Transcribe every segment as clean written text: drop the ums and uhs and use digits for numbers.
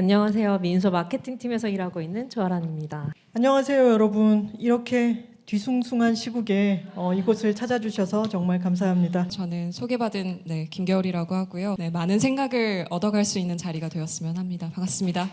안녕하세요. 민소 마케팅팀에서 일하고 있는 조아란입니다. 안녕하세요, 여러분. 이렇게 뒤숭숭한 시국에 이곳을 찾아주셔서 정말 감사합니다. 저는 소개받은 김겨울이라고 하고요. 많은 생각을 얻어갈 수 있는 자리가 되었으면 합니다. 반갑습니다.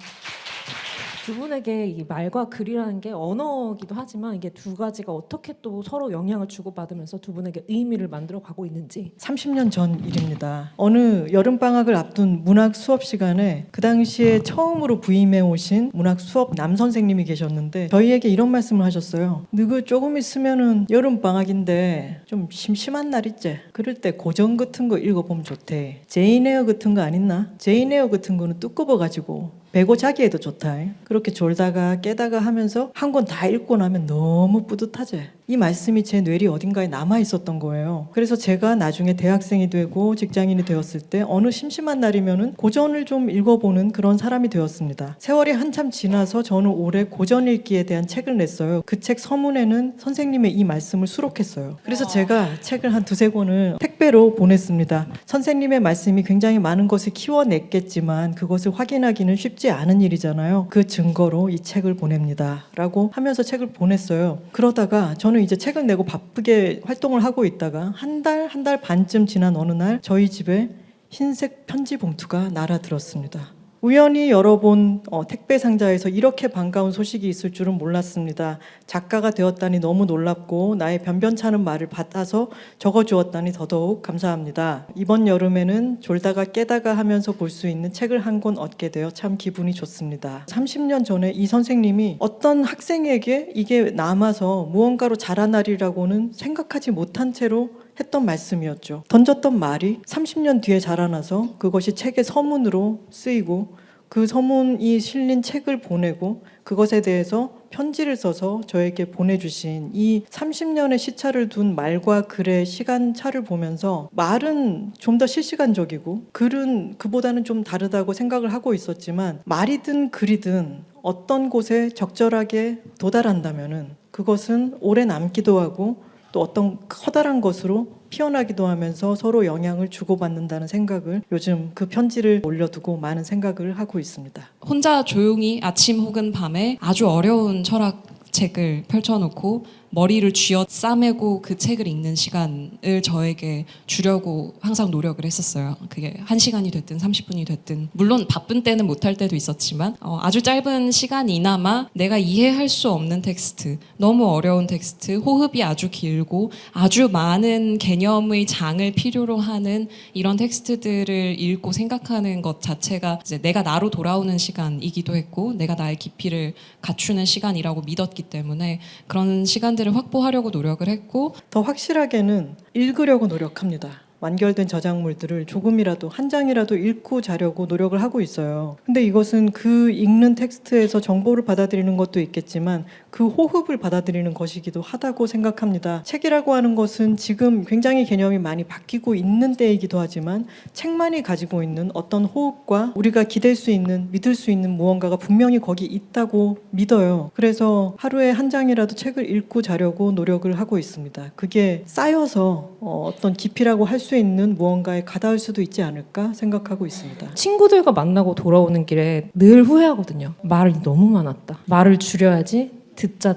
두 분에게 이 말과 글이라는 게 언어이기도 하지만 이게 두 가지가 어떻게 또 서로 영향을 주고받으면서 두 분에게 의미를 만들어 가고 있는지. 30년 전 일입니다. 어느 여름방학을 앞둔 문학 수업 시간에 그 당시에 처음으로 부임해 오신 문학 수업 남 선생님이 계셨는데 저희에게 이런 말씀을 하셨어요. 너그 조금 있으면은 여름방학인데 좀 심심한 날 있지? 그럴 때 고전 같은 거 읽어보면 좋대. 제인 에어 같은 거 안 있나? 제인 에어 같은 거는 두꺼워가지고 배고 자기에도 좋다. 그렇게 졸다가 깨다가 하면서 한 권 다 읽고 나면 너무 뿌듯하지. 이 말씀이 제 뇌리 어딘가에 남아 있었던 거예요. 그래서 제가 나중에 대학생이 되고 직장인이 되었을 때 어느 심심한 날이면은 고전을 좀 읽어보는 그런 사람이 되었습니다. 세월이 한참 지나서 저는 올해 고전 읽기에 대한 책을 냈어요. 그 책 서문에는 선생님의 이 말씀을 수록했어요. 그래서 제가 책을 한 두세 권을 택배로 보냈습니다. 선생님의 말씀이 굉장히 많은 것을 키워냈겠지만 그것을 확인하기는 쉽지 않은 일이잖아요. 그 증거로 이 책을 보냅니다. 라고 하면서 책을 보냈어요. 그러다가 저는 이제 책을 내고 바쁘게 활동을 하고 있다가 한 달 반쯤 지난 어느 날 저희 집에 흰색 편지 봉투가 날아들었습니다. 우연히 열어본 택배 상자에서 이렇게 반가운 소식이 있을 줄은 몰랐습니다. 작가가 되었다니 너무 놀랍고 나의 변변찮은 말을 받아서 적어주었다니 더더욱 감사합니다. 이번 여름에는 졸다가 깨다가 하면서 볼 수 있는 책을 한 권 얻게 되어 참 기분이 좋습니다. 30년 전에 이 선생님이 어떤 학생에게 이게 남아서 무언가로 자라나리라고는 생각하지 못한 채로 했던 말씀이었죠. 던졌던 말이 30년 뒤에 자라나서 그것이 책의 서문으로 쓰이고 그 서문이 실린 책을 보내고 그것에 대해서 편지를 써서 저에게 보내주신 이 30년의 시차를 둔 말과 글의 시간차를 보면서 말은 좀 더 실시간적이고 글은 그보다는 좀 다르다고 생각을 하고 있었지만 말이든 글이든 어떤 곳에 적절하게 도달한다면은 그것은 오래 남기도 하고 또 어떤 커다란 것으로 피어나기도 하면서 서로 영향을 주고받는다는 생각을 요즘 그 편지를 올려두고 많은 생각을 하고 있습니다. 혼자 조용히 아침 혹은 밤에 아주 어려운 철학책을 펼쳐놓고 머리를 쥐어 싸매고 그 책을 읽는 시간을 저에게 주려고 항상 노력을 했었어요. 그게 1시간이 됐든 30분이 됐든 물론 바쁜 때는 못할 때도 있었지만 아주 짧은 시간이나마 내가 이해할 수 없는 텍스트, 너무 어려운 텍스트, 호흡이 아주 길고 아주 많은 개념의 장을 필요로 하는 이런 텍스트들을 읽고 생각하는 것 자체가 이제 내가 나로 돌아오는 시간이기도 했고 내가 나의 깊이를 갖추는 시간이라고 믿었기 때문에 그런 시간들을 확보하려고 노력을 했고 더 확실하게는 읽으려고 노력합니다. 완결된 저작물들을 조금이라도 한 장이라도 읽고 자려고 노력을 하고 있어요. 근데 이것은 그 읽는 텍스트에서 정보를 받아들이는 것도 있겠지만 그 호흡을 받아들이는 것이기도 하다고 생각합니다. 책이라고 하는 것은 지금 굉장히 개념이 많이 바뀌고 있는 때이기도 하지만 책만이 가지고 있는 어떤 호흡과 우리가 기댈 수 있는, 믿을 수 있는 무언가가 분명히 거기 있다고 믿어요. 그래서 하루에 한 장이라도 책을 읽고 자려고 노력을 하고 있습니다. 그게 쌓여서 어떤 깊이라고 할 수 있는 무언가에 가닿을 수도 있지 않을까 생각하고 있습니다. 친구들과 만나고 돌아오는 길에 늘 후회하거든요. 말이 너무 많았다. 말을 줄여야지. 듣자.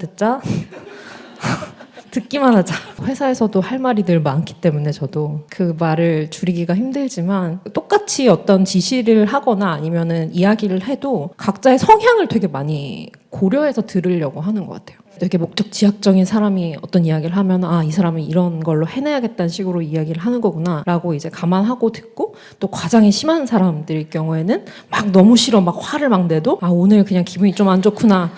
듣기만 하자. 회사에서도 할 말이 늘 많기 때문에 저도 그 말을 줄이기가 힘들지만 똑같이 어떤 지시를 하거나 아니면은 이야기를 해도 각자의 성향을 되게 많이 고려해서 들으려고 하는 것 같아요. 되게 목적지향적인 사람이 어떤 이야기를 하면 이 사람은 이런 걸로 해내야겠다는 식으로 이야기를 하는 거구나 라고 이제 감안하고 듣고 또 과장이 심한 사람들일 경우에는 막 너무 싫어 막 화를 막 내도 오늘 그냥 기분이 좀 안 좋구나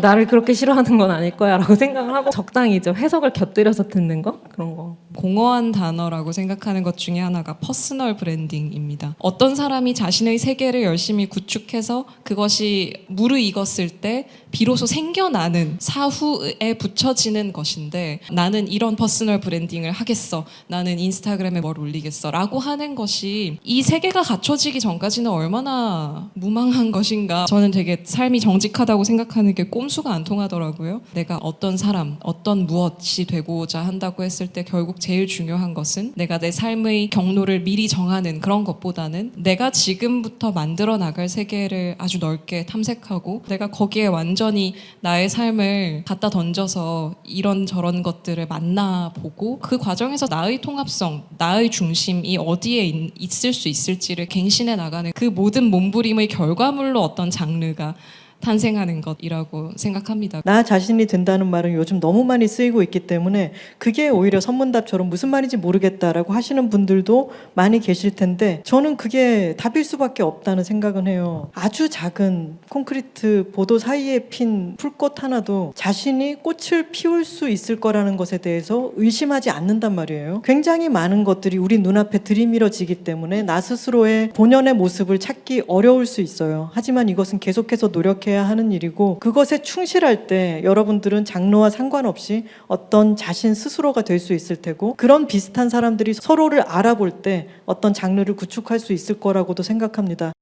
나를 그렇게 싫어하는 건 아닐 거야 라고 생각을 하고 적당히 이제 해석을 곁들여서 듣는 거 그런 거. 공허한 단어라고 생각하는 것 중에 하나가 퍼스널 브랜딩입니다. 어떤 사람이 자신의 세계를 열심히 구축해서 그것이 무르익었을 때 비로소 생겨나는 사후에 붙여지는 것인데 나는 이런 퍼스널 브랜딩을 하겠어. 나는 인스타그램에 뭘 올리겠어. 라고 하는 것이 이 세계가 갖춰지기 전까지는 얼마나 무망한 것인가. 저는 되게 삶이 정직하다고 생각하는 게 꼼수가 안 통하더라고요. 내가 어떤 사람, 어떤 무엇이 되고자 한다고 했을 때 결국 제일 중요한 것은 내가 내 삶의 경로를 미리 정하는 그런 것보다는 내가 지금부터 만들어 나갈 세계를 아주 넓게 탐색하고 내가 거기에 완전히 나의 삶을 갖다 던져서 이런저런 것들을 만나보고 그 과정에서 나의 통합성, 나의 중심이 어디에 있을 수 있을지를 갱신해 나가는 그 모든 몸부림의 결과물로 어떤 장르가 탄생하는 것이라고 생각합니다. 나 자신이 된다는 말은 요즘 너무 많이 쓰이고 있기 때문에 그게 오히려 선문답처럼 무슨 말인지 모르겠다라고 하시는 분들도 많이 계실 텐데 저는 그게 답일 수밖에 없다는 생각은 해요. 아주 작은 콘크리트 보도 사이에 핀 풀꽃 하나도 자신이 꽃을 피울 수 있을 거라는 것에 대해서 의심하지 않는단 말이에요. 굉장히 많은 것들이 우리 눈앞에 들이밀어지기 때문에 나 스스로의 본연의 모습을 찾기 어려울 수 있어요. 하지만 이것은 계속해서 노력해야 하는 일이고 그것에 충실할 때 여러분들은 장르와 상관없이 어떤 자신 스스로가 될 수 있을 테고 그런 비슷한 사람들이 서로를 알아볼 때 어떤 장르를 구축할 수 있을 거라고도 생각합니다.